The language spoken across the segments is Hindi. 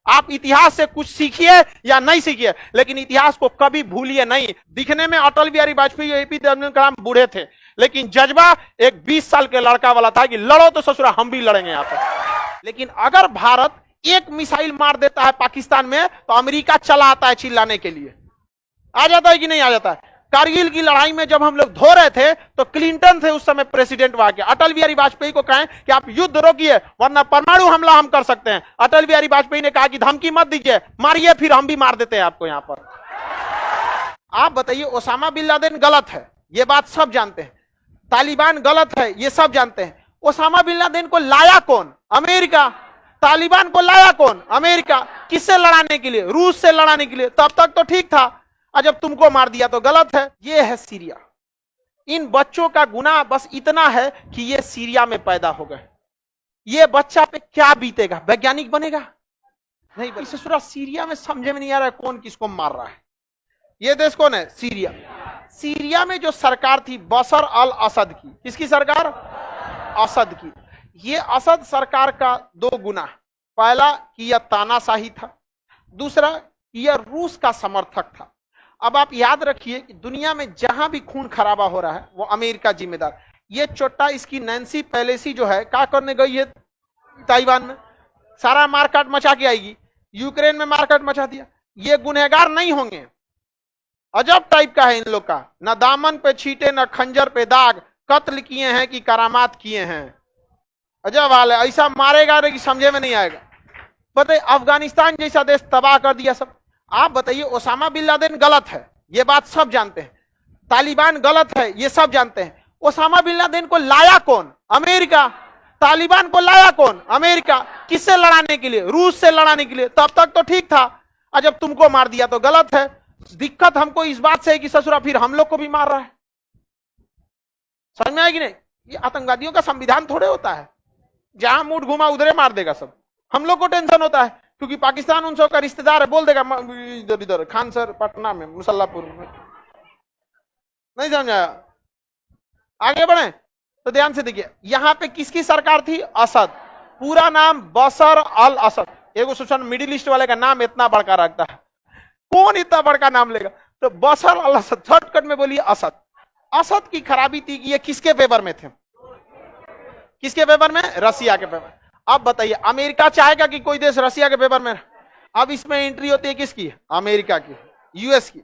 आप इतिहास से कुछ सीखिए या नहीं सीखिए, लेकिन इतिहास को कभी भूलिए नहीं। दिखने में अटल बिहारी वाजपेयी, एपीजे अब्दुल कलाम बूढ़े थे, लेकिन जज्बा एक 20 साल के लड़का वाला था कि लड़ो तो ससुरा हम भी लड़ेंगे यहां पर। लेकिन अगर भारत एक मिसाइल मार देता है पाकिस्तान में, तो अमेरिका चला आता है चिल्लाने के लिए। आ जाता है कि नहीं आ जाता है? कारगिल की लड़ाई में जब हम लोग धो रहे थे, तो क्लिंटन थे उस समय प्रेसिडेंट वहां के। अटल बिहारी वाजपेयी को कहें कि आप युद्ध रोकिए वरना परमाणु हमला हम कर सकते हैं। अटल बिहारी वाजपेयी ने कहा कि धमकी मत दीजिए, मारिए, फिर हम भी मार देते हैं आपको यहां पर। आप बताइए, ओसामा बिन लादेन गलत है, ये बात सब जानते हैं। तालिबान गलत है, ये सब जानते हैं। ओसामा बिन लादेन को लाया कौन? अमेरिका। तालिबान को लाया कौन? अमेरिका। किससे लड़ाने के लिए? रूस से लड़ाने के लिए। तब तक तो ठीक था, और जब तुमको मार दिया तो गलत है। ये है सीरिया। इन बच्चों का गुनाह बस इतना है कि ये सीरिया में पैदा हो गए। ये बच्चा पे क्या बीतेगा? वैज्ञानिक बनेगा? नहीं। इसे पूरा सीरिया में समझे में नहीं आ रहा है कौन किसको मार रहा है। ये देश कौन है? सीरिया। सीरिया में जो सरकार थी बशर अल असद की, किसकी सरकार? असद की। ये असद सरकार का दो गुना, पहला कि यह तानाशाही था, दूसरा कि यह रूस का समर्थक था। अब आप याद रखिए कि दुनिया में जहां भी खून खराबा हो रहा है वो अमेरिका जिम्मेदार। ये चोट्टा इसकी नैन्सी पेलोसी जो है क्या करने गई है ताइवान में, सारा मारकाट मचा के आएगी। यूक्रेन में मारकाट मचा दिया। ये गुनहगार नहीं होंगे? अजब टाइप का है इन लोग का, न दामन पे छीटे न खंजर पे दाग, कत्ल किए हैं कि करामात किए हैं। अजब हाल है, ऐसा मारेगा कि समझे में नहीं आएगा। पता है अफगानिस्तान जैसा देश तबाह कर दिया सब। आप बताइए, ओसामा बिन लादेन गलत है, ये बात सब जानते हैं। तालिबान गलत है, ये सब जानते हैं। ओसामा बिन लादेन को लाया कौन? अमेरिका। तालिबान को लाया कौन? अमेरिका। किससे लड़ाने के लिए? रूस से लड़ाने के लिए। तब तक तो ठीक था, और जब तुमको मार दिया तो गलत है। दिक्कत हमको इस बात से है कि ससुरा फिर हम लोग को भी मार रहा है। समझ में आएगी नहीं? ये आतंकवादियों का संविधान थोड़े होता है, जहां मूड घुमा उधरे मार देगा सब। हम लोग को टेंशन होता है क्योंकि पाकिस्तान उन सब का रिश्तेदार है, बोल देगा इधर इधर खान सर पटना में, मुसल्लापुर में। नहीं समझा? आगे बढ़े तो ध्यान से देखिए, यहां पे किसकी सरकार थी? असद। पूरा नाम बशर अल असद। एक सोचन मिडिल ईस्ट वाले का नाम इतना बड़का रखता है, कौन इतना बड़का नाम लेगा? तो बशर अल असद, शॉर्टकट में बोलिए असद। असद की खराबी थी कि ये किसके फेवर में थे? किसके फेवर में? रसिया के फेवर। अब बताइए, अमेरिका चाहेगा कि कोई देश रसिया के फेवर में? अब इसमें एंट्री होती है किसकी? अमेरिका की, यूएस की।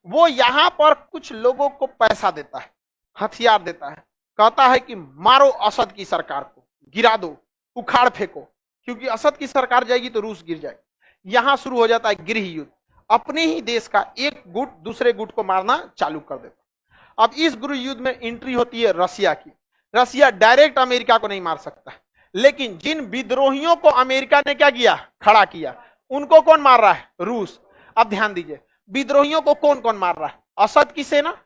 वो यहां पर कुछ लोगों को पैसा देता है, हथियार देता है, कहता है कि मारो असद की सरकार को, गिरा दो, उखाड़ फेंको, क्योंकि असद की सरकार जाएगी तो रूस गिर जाएगी। यहां शुरू हो जाता है गृह युद्ध। अपने ही देश का एक गुट दूसरे गुट को मारना चालू कर देता। अब इस गृह युद्ध में एंट्री होती है रसिया की। रसिया डायरेक्ट अमेरिका को नहीं मार सकता, लेकिन जिन विद्रोहियों को अमेरिका ने क्या किया? खड़ा किया, उनको कौन मार रहा है? रूस। अब ध्यान दीजिए, विद्रोहियों को कौन कौन मार रहा है? असद की सेना,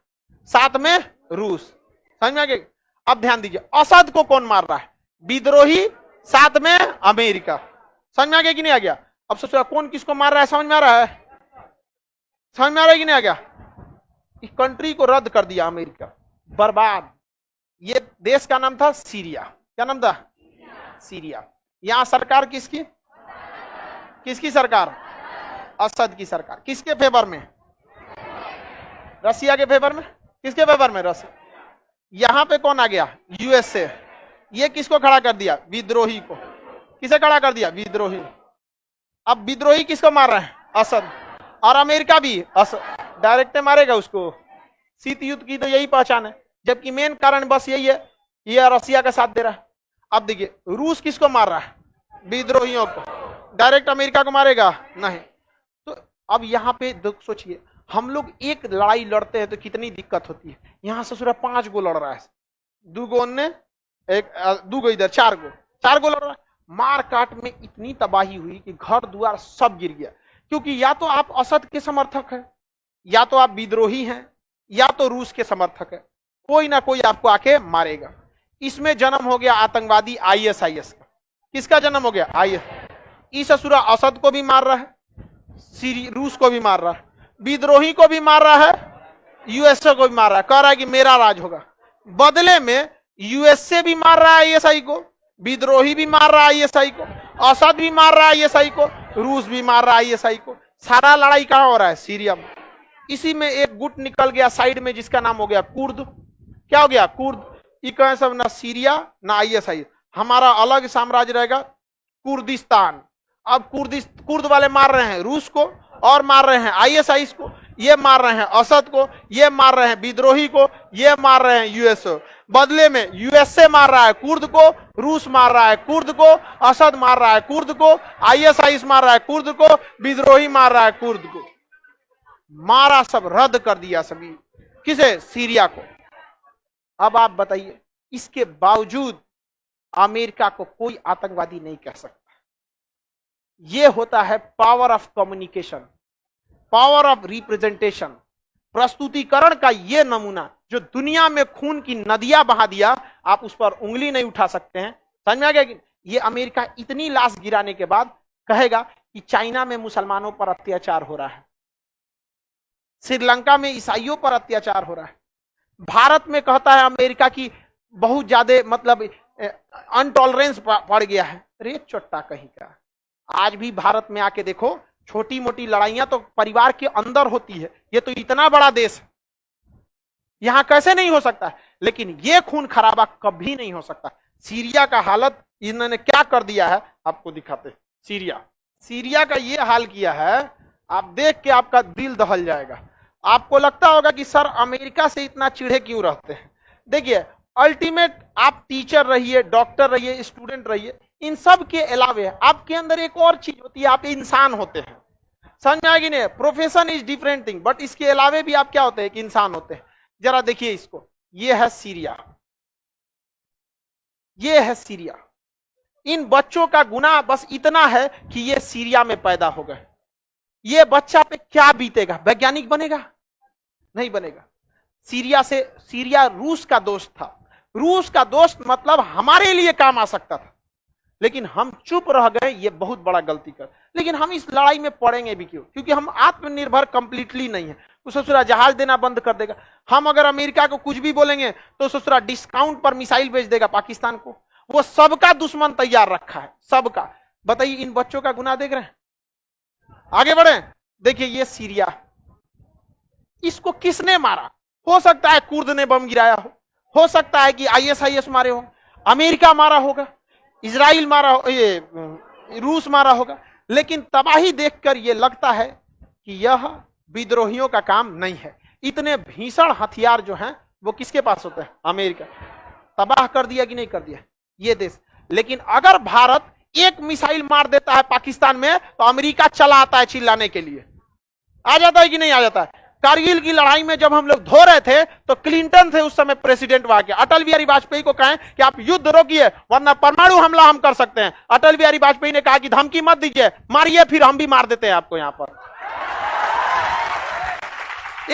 साथ में रूस। समझ में आ गया? अब ध्यान दीजिए, असद को कौन मार रहा है? विद्रोही, साथ में अमेरिका। समझ में आ गया कि नहीं आ गया? अब सोचो कौन किसको मार रहा है, समझ में आ रहा है? समझ में आ रहा है कि नहीं आ गया? इस कंट्री को रद्द कर दिया अमेरिका, बर्बाद। ये देश का नाम था सीरिया। क्या नाम था? सीरिया। यहां सरकार किसकी? किसकी सरकार? असद की सरकार। किसके फेवर में? रसिया के फेवर में। किसके फेवर में? रसिया। यहां पे कौन आ गया? यूएस से। ये किसको खड़ा कर दिया? विद्रोही को। किसे खड़ा कर दिया? विद्रोही। अब विद्रोही किसको मार रहे हैं? असद। और अमेरिका भी असद डायरेक्ट मारेगा उसको। शीत युद्ध की तो यही पहचान है, जबकि मेन कारण बस यही है, ये रसिया का साथ दे रहा है। अब देखिए, रूस किसको मार रहा है? विद्रोहियों को। डायरेक्ट अमेरिका को मारेगा? नहीं। तो अब यहां पे सोचिए, हम लोग एक लड़ाई लड़ते हैं तो कितनी दिक्कत होती है। यहां ससुरा 5 गो लड़ रहा है, 2 गो ने, एक 2 गो इधर, 4 गो लड़ रहा है। मार काट में इतनी तबाही हुई कि घर द्वार सब गिर गया, क्योंकि या तो आप असद के समर्थक हैं, या तो आप विद्रोही हैं, या तो रूस के समर्थक है। कोई ना कोई आपको आके मारेगा। इसमें जन्म हो गया आतंकवादी आईएसआईएस का। किसका जन्म हो गया? आईएस। इस असुरा असद को भी मार रहा है, रूस को भी मार रहा है, विद्रोही को भी मार रहा है, यूएसए को भी मार रहा है। कह रहा है कि मेरा राज होगा। बदले में यूएसए भी मार रहा है आईएसआई को, विद्रोही भी मार रहा है आईएसआई को, असद भी मार रहा है आईएसआई को, रूस भी मार रहा है आईएसआई को। सारा लड़ाई कहां हो रहा है? सीरिया में। इसी में एक गुट निकल गया साइड में जिसका नाम हो गया कुर्द। क्या हो गया? कुर्द। ये कहें सब ना सीरिया ना आईएसआई, हमारा अलग साम्राज्य रहेगा कुर्दिस्तान। अब कुर्द वाले मार रहे हैं रूस को और मार रहे हैं आईएसआई को, ये मार रहे हैं असद को, ये मार रहे हैं विद्रोही को, ये मार रहे हैं यूएसए। बदले में यूएसए मार रहा है कुर्द को, रूस मार रहा है कुर्द को, असद मार रहा है कुर्द को, आईएसआई मार रहा है कुर्द को, विद्रोही मार रहा है कुर्द को। मारा, सब रद्द कर दिया सभी। किसे? सीरिया को। अब आप बताइए, इसके बावजूद अमेरिका को कोई आतंकवादी नहीं कह सकता। यह होता है power of communication, power of representation, प्रस्तुतिकरण का यह नमूना जो दुनिया में खून की नदियां बहा दिया, आप उस पर उंगली नहीं उठा सकते हैं। समझ में आ गया कि ये अमेरिका इतनी लाश गिराने के बाद कहेगा कि चाइना में मुसलमानों पर अत्याचार हो रहा है, श्रीलंका में ईसाइयों पर अत्याचार हो रहा है, भारत में कहता है अमेरिका की बहुत ज्यादा मतलब अनटॉलरेंस पड़ गया है। रे चोट्टा कहीं का। आज भी भारत में आके देखो, छोटी मोटी लड़ाइयां तो परिवार के अंदर होती है। ये तो इतना बड़ा देश है, यहां कैसे नहीं हो सकता है? लेकिन ये खून खराबा कभी नहीं हो सकता। सीरिया का हालत इन्होंने क्या कर दिया है आपको दिखाते। सीरिया का ये हाल किया है, आप देख के आपका दिल दहल जाएगा। आपको लगता होगा कि सर अमेरिका से इतना चिढ़े क्यों रहते हैं। देखिए, अल्टीमेट आप टीचर रहिए, डॉक्टर रहिए, स्टूडेंट रहिए, इन सब के अलावे आपके अंदर एक और चीज होती है, आप इंसान होते हैं। समझ में आएगी नहीं? Profession is different thing, but इसके अलावे भी आप क्या होते हैं? कि इंसान होते हैं। जरा देखिए इसको, ये है सीरिया, ये है सीरिया। इन बच्चों का गुनाह बस इतना है कि ये सीरिया में पैदा हो गए। ये बच्चा पे क्या बीतेगा? वैज्ञानिक बनेगा? नहीं बनेगा। सीरिया रूस का दोस्त था। रूस का दोस्त मतलब हमारे लिए काम आ सकता था, लेकिन हम चुप रह गए। ये बहुत बड़ा गलती कर। लेकिन हम इस लड़ाई में पड़ेंगे भी क्यों? क्योंकि हम आत्मनिर्भर कंप्लीटली नहीं है। तो ससुरा जहाज देना बंद कर देगा। हम अगर अमेरिका को कुछ भी बोलेंगे तो ससुरा डिस्काउंट पर मिसाइल भेज देगा पाकिस्तान को। वो सबका दुश्मन तैयार रखा है, सबका। बताइए, इन बच्चों का गुनाह देख रहे हैं? आगे बढ़े। देखिए, ये सीरिया, इसको किसने मारा? हो सकता है कुर्द ने बम गिराया हो सकता है कि आईएसआईएस मारे हो, अमेरिका मारा होगा, इजराइल मारा हो, ये रूस मारा होगा। लेकिन तबाही देखकर यह लगता है कि यह विद्रोहियों का काम नहीं है। इतने भीषण हथियार जो हैं वो किसके पास होते हैं? अमेरिका। तबाह कर दिया कि नहीं कर दिया ये देश। लेकिन अगर भारत एक मिसाइल मार देता है पाकिस्तान में तो अमेरिका चला आता है चिल्लाने के लिए। आ जाता है कि नहीं आ जाता है? कारगिल की लड़ाई में जब हम लोग धो रहे थे तो क्लिंटन थे उस समय प्रेसिडेंट वहां के। अटल बिहारी वाजपेयी को कहें कि आप युद्ध रोकिए वरना परमाणु हमला हम कर सकते हैं। अटल बिहारी वाजपेयी ने कहा कि धमकी मत दीजिए, मारिए, फिर हम भी मार देते हैं आपको। यहां पर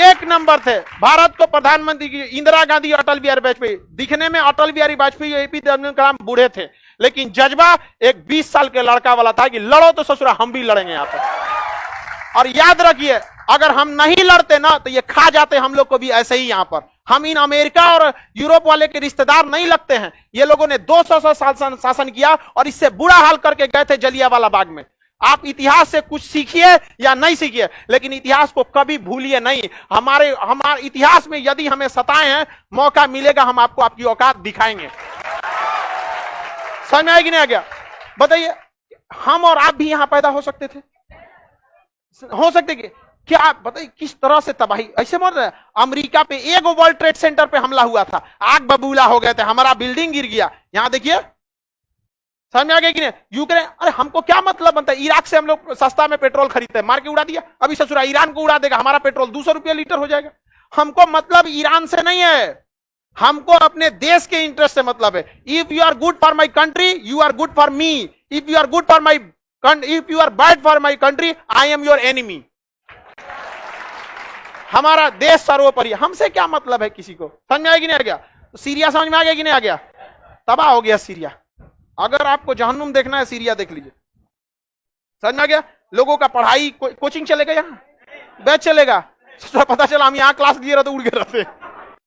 एक नंबर थे। भारत को प्रधानमंत्री की इंदिरा गांधी, अटल बिहारी वाजपेयी। दिखने में अटल बिहारी वाजपेयी, एपीजे अब्दुल कलाम बूढ़े थे, लेकिन जज्बा एक 20 साल के लड़का वाला था कि लड़ो तो ससुरा हम भी लड़ेंगे यहां पर। और याद रखिए, अगर हम नहीं लड़ते ना तो ये खा जाते हम लोग को भी ऐसे ही। यहां पर हम इन अमेरिका और यूरोप वाले के रिश्तेदार नहीं लगते हैं। ये लोगों ने 200 साल शासन किया और इससे बुरा हाल करके गए थे जलियांवाला बाग में। आप इतिहास से कुछ सीखिए या नहीं सीखिए, लेकिन इतिहास को कभी भूलिए नहीं। हमारे इतिहास में यदि हमें सताए हैं, मौका मिलेगा हम आपको आपकी औकात दिखाएंगे। समझ में आएगी नहीं आ गया? बताइए, हम और आप भी यहां पैदा हो सकते थे, हो सकते कि क्या? बताइए किस तरह से तबाही। ऐसे मर रहे, अमेरिका पे एक वर्ल्ड ट्रेड सेंटर पे हमला हुआ था, आग बबूला हो गए थे, हमारा बिल्डिंग गिर गया। यहां देखिए, समझ में आ गया कि नहीं? यूक्रेन, अरे हमको क्या मतलब बनता है? इराक से हम लोग सस्ता में पेट्रोल खरीदते हैं, मार के उड़ा दिया। अभी ससुरा ईरान को उड़ा देगा, हमारा पेट्रोल 200 रुपया लीटर हो जाएगा। हमको मतलब ईरान से नहीं है, हमको अपने देश के इंटरेस्ट से मतलब है। If you are good for my country, you are good for me. If you are good for my, if you are bad for my country, I am your enemy. हमारा देश सर्वोपरि, हमसे क्या मतलब है किसी को? समझ में आएगी नहीं आ गया? सीरिया समझ में आ गया कि नहीं आ गया? तबाह हो गया सीरिया। अगर आपको जहन्नुम देखना है, सीरिया देख लीजिए। समझ में आ गया? लोगों का पढ़ाई कोचिंग चलेगा, यहाँ बैच चलेगा। पता चला हम यहाँ क्लास दिए रहते, उड़ गए रहते।